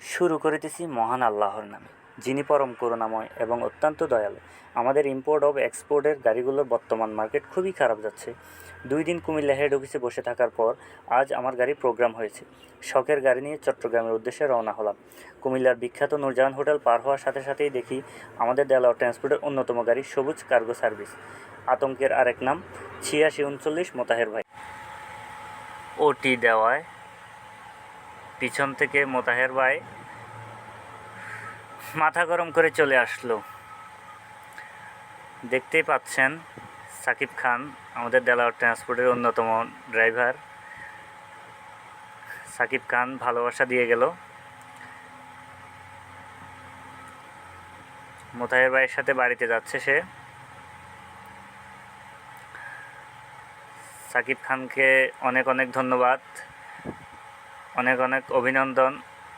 শুরু করিতেছি মহান আল্লাহর নামে, যিনি পরম করুণাময় এবং অত্যন্ত দয়ালু। আমাদের ইম্পোর্ট ও এক্সপোর্টের গাড়িগুলোর বর্তমান মার্কেট খুবই খারাপ যাচ্ছে। 2 দিন কুমিল্লা হেড অফিসে বসে থাকার পর আজ আমার গাড়ি প্রোগ্রাম হয়েছে। শখের গাড়ি নিয়ে চট্টগ্রামের উদ্দেশ্যে রওনা হলাম। কুমিল্লার বিখ্যাত নূরজাহান হোটেল পার হওয়ার সাথে সাথেই দেখি আমাদের দেলোয়ার ট্রান্সপোর্টের অন্যতম গাড়ি সবুজ কার্গো সার্ভিস। আতঙ্কের আরেক নাম 8639 মোতাহের ভাই। ওটি দেওয়ায় পিছন থেকে মোতাহের ভাই মাথা গরম করে চলে আসলো। দেখতেই পাচ্ছেন সাকিব খান, আমাদের দেলোয়ার ট্রান্সপোর্টের অন্যতম ড্রাইভার। সাকিব খান ভালোবাসা দিয়ে গেল। মোতাহের ভাইয়ের সাথে বাড়িতে যাচ্ছে সে। সাকিব খানকে অনেক অনেক ধন্যবাদ, অনেক অনেক অভিনন্দন।